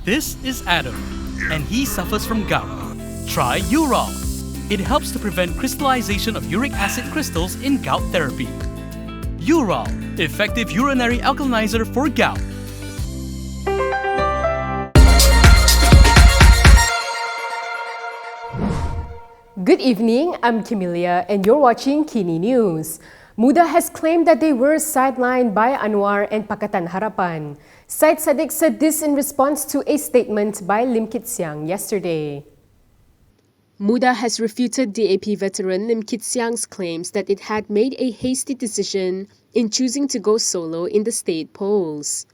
This is Adam, and he suffers from gout. Try Urol. It helps to prevent crystallization of uric acid crystals in gout therapy. Urol, effective urinary alkalinizer for gout. Good evening, I'm Camelia and you're watching KiniNews. Muda has claimed that they were sidelined by Anwar and Pakatan Harapan. Syed Saddiq said this in response to a statement by Lim Kit Siang yesterday. Muda has refuted DAP veteran Lim Kit Siang's claims that it had made a hasty decision in choosing to go solo in the state polls.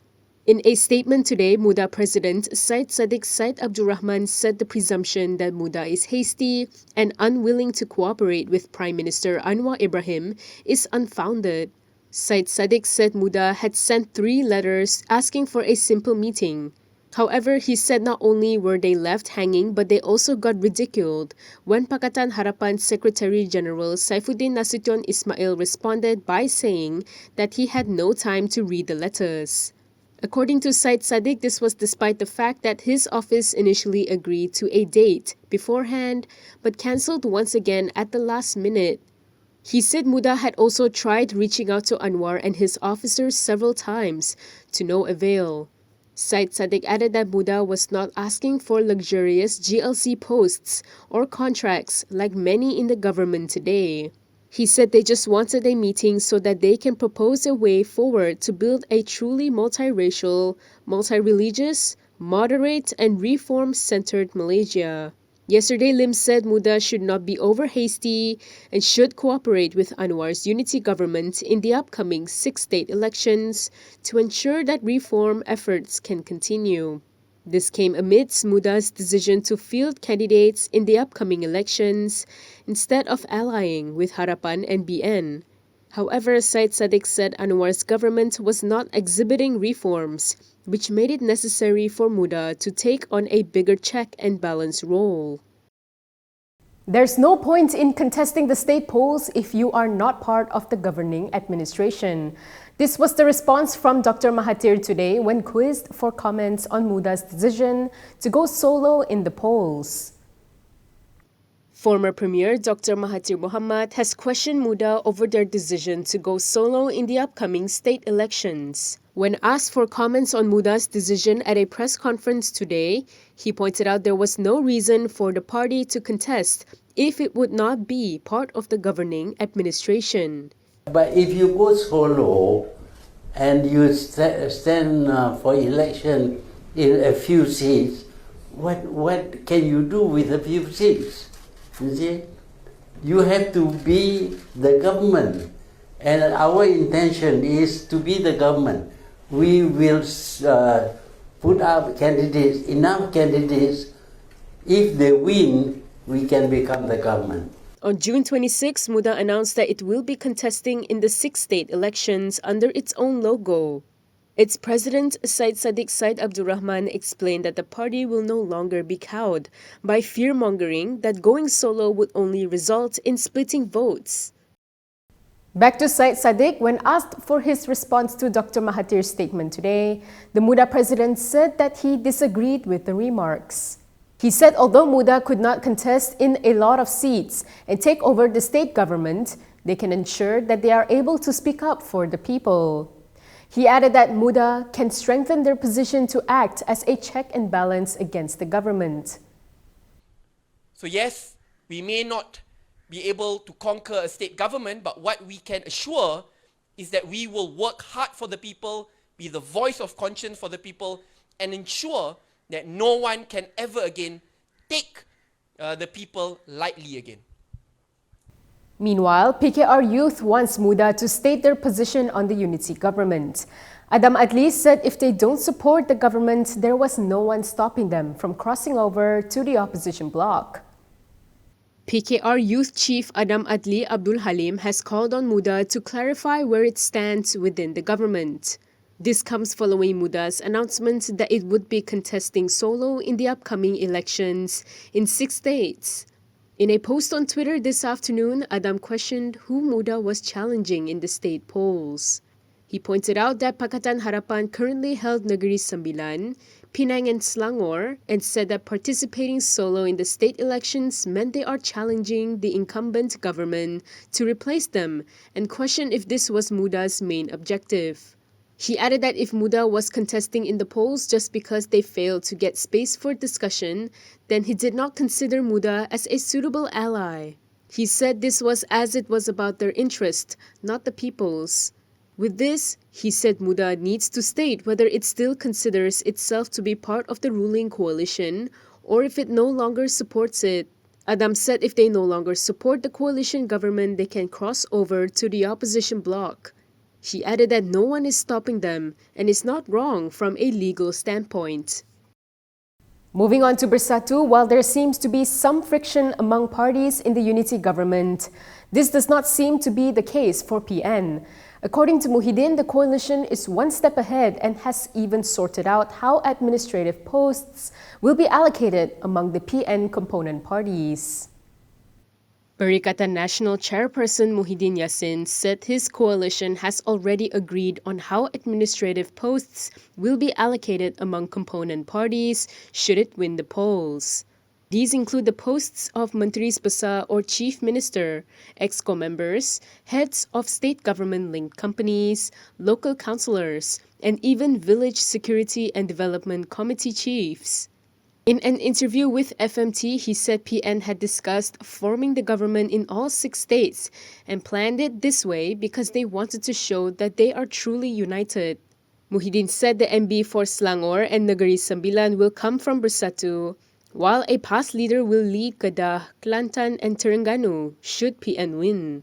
In a statement today, Muda President Syed Saddiq Syed Rahman said the presumption that Muda is hasty and unwilling to cooperate with Prime Minister Anwar Ibrahim is unfounded. Syed Saddiq said Muda had sent 3 letters asking for a simple meeting. However, he said not only were they left hanging, but they also got ridiculed when Pakatan Harapan Secretary General Saifuddin Nasution Ismail responded by saying that he had no time to read the letters. According to Syed Saddiq, this was despite the fact that his office initially agreed to a date beforehand but cancelled once again at the last minute. He said Muda had also tried reaching out to Anwar and his officers several times, to no avail. Syed Saddiq added that Muda was not asking for luxurious GLC posts or contracts like many in the government today. He said they just wanted a meeting so that they can propose a way forward to build a truly multiracial, multi-religious, moderate and reform-centered Malaysia. Yesterday, Lim said Muda should not be over-hasty and should cooperate with Anwar's unity government in the upcoming 6 state elections to ensure that reform efforts can continue. This came amidst Muda's decision to field candidates in the upcoming elections instead of allying with Harapan and BN. However, Syed Saddiq said Anwar's government was not exhibiting reforms, which made it necessary for Muda to take on a bigger check and balance role. There's no point in contesting the state polls if you are not part of the governing administration. This was the response from Dr. Mahathir today when quizzed for comments on Muda's decision to go solo in the polls. Former Premier Dr. Mahathir Mohamad has questioned Muda over their decision to go solo in the upcoming state elections. When asked for comments on Muda's decision at a press conference today, he pointed out there was no reason for the party to contest if it would not be part of the governing administration. But if you go solo and you stand for election in a few seats, what can you do with a few seats? You see, you have to be the government, and our intention is to be the government. We will put up candidates, enough candidates. If they win, we can become the government. On June 26, Muda announced that it will be contesting in the 6 state elections under its own logo. Its president, Syed Saddiq Syed Rahman, explained that the party will no longer be cowed by fear-mongering that going solo would only result in splitting votes. Back to Syed Saddiq, when asked for his response to Dr. Mahathir's statement today, the Muda president said that he disagreed with the remarks. He said although Muda could not contest in a lot of seats and take over the state government, they can ensure that they are able to speak up for the people. He added that Muda can strengthen their position to act as a check and balance against the government. So yes, we may not be able to conquer a state government, but what we can assure is that we will work hard for the people, be the voice of conscience for the people, and ensure that no one can ever again take the people lightly again. Meanwhile, PKR Youth wants Muda to state their position on the unity government. Adam Adli said if they don't support the government, there was no one stopping them from crossing over to the opposition bloc. PKR Youth Chief Adam Adli Abdul Halim has called on Muda to clarify where it stands within the government. This comes following Muda's announcement that it would be contesting solo in the upcoming elections in 6 states. In a post on Twitter this afternoon, Adam questioned who Muda was challenging in the state polls. He pointed out that Pakatan Harapan currently held Negeri Sembilan, Penang and Selangor and said that participating solo in the state elections meant they are challenging the incumbent government to replace them and questioned if this was Muda's main objective. He added that if Muda was contesting in the polls just because they failed to get space for discussion, then he did not consider Muda as a suitable ally. He said this was as it was about their interest, not the people's. With this, he said Muda needs to state whether it still considers itself to be part of the ruling coalition or if it no longer supports it. Adam said if they no longer support the coalition government, they can cross over to the opposition bloc. He added that no one is stopping them and is not wrong from a legal standpoint. Moving on to Bersatu, while there seems to be some friction among parties in the unity government, this does not seem to be the case for PN. According to Muhyiddin, the coalition is one step ahead and has even sorted out how administrative posts will be allocated among the PN component parties. Perikatan Nasional Chairperson Muhyiddin Yassin said his coalition has already agreed on how administrative posts will be allocated among component parties should it win the polls. These include the posts of Menteri Besar or Chief Minister, EXCO members, heads of state government-linked companies, local councillors, and even village security and development committee chiefs. In an interview with FMT, he said PN had discussed forming the government in all 6 states and planned it this way because they wanted to show that they are truly united. Muhyiddin said the MB for Selangor and Negeri Sembilan will come from Bersatu, while a past leader will lead Kedah, Kelantan and Terengganu should PN win.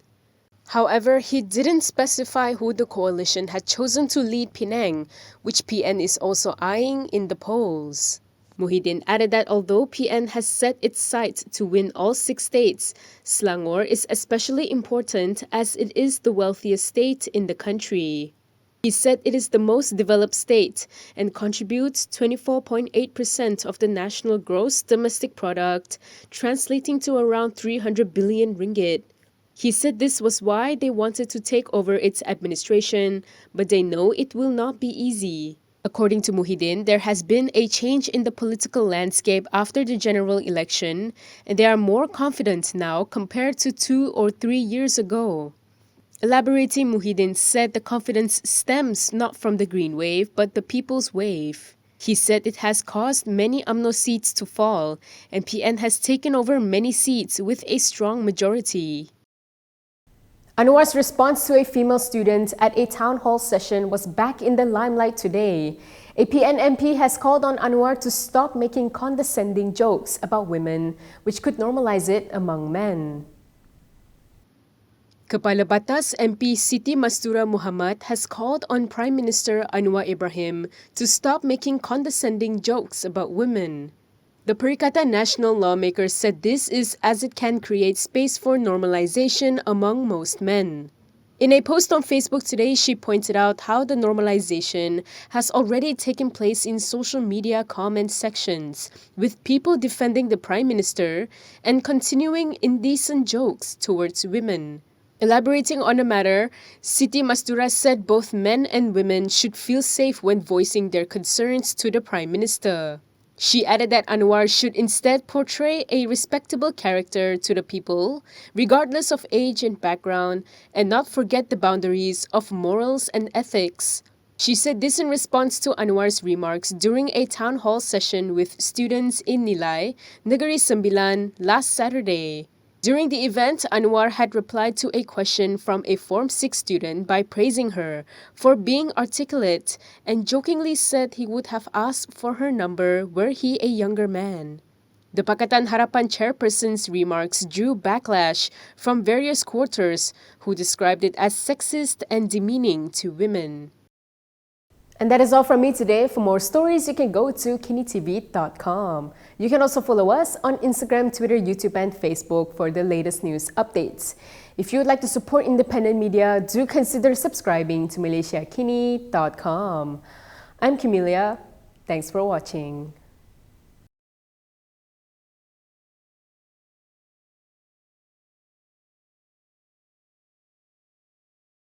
However, he didn't specify who the coalition had chosen to lead Penang, which PN is also eyeing in the polls. Muhyiddin added that although PN has set its sights to win all 6 states, Selangor is especially important as it is the wealthiest state in the country. He said it is the most developed state and contributes 24.8% of the national gross domestic product, translating to around 300 billion ringgit. He said this was why they wanted to take over its administration, but they know it will not be easy. According to Muhyiddin, there has been a change in the political landscape after the general election, and they are more confident now compared to 2 or 3 years ago. Elaborating, Muhyiddin said the confidence stems not from the Green Wave, but the People's Wave. He said it has caused many UMNO seats to fall, and PN has taken over many seats with a strong majority. Anwar's response to a female student at a town hall session was back in the limelight today. A PN MP has called on Anwar to stop making condescending jokes about women, which could normalize it among men. Kepala Batas MP Siti Mastura Muhammad has called on Prime Minister Anwar Ibrahim to stop making condescending jokes about women. The Perikatan Nasional lawmaker said this is as it can create space for normalization among most men. In a post on Facebook today, she pointed out how the normalization has already taken place in social media comment sections, with people defending the Prime Minister and continuing indecent jokes towards women. Elaborating on the matter, Siti Mastura said both men and women should feel safe when voicing their concerns to the Prime Minister. She added that Anwar should instead portray a respectable character to the people, regardless of age and background, and not forget the boundaries of morals and ethics. She said this in response to Anwar's remarks during a town hall session with students in Nilai, Negeri Sembilan, last Saturday. During the event, Anwar had replied to a question from a Form 6 student by praising her for being articulate and jokingly said he would have asked for her number were he a younger man. The Pakatan Harapan chairperson's remarks drew backlash from various quarters who described it as sexist and demeaning to women. And that is all from me today. For more stories, you can go to Kinitv.com. You can also follow us on Instagram, Twitter, YouTube, and Facebook for the latest news updates. If you would like to support independent media, do consider subscribing to MalaysiaKini.com. I'm Camelia. Thanks for watching.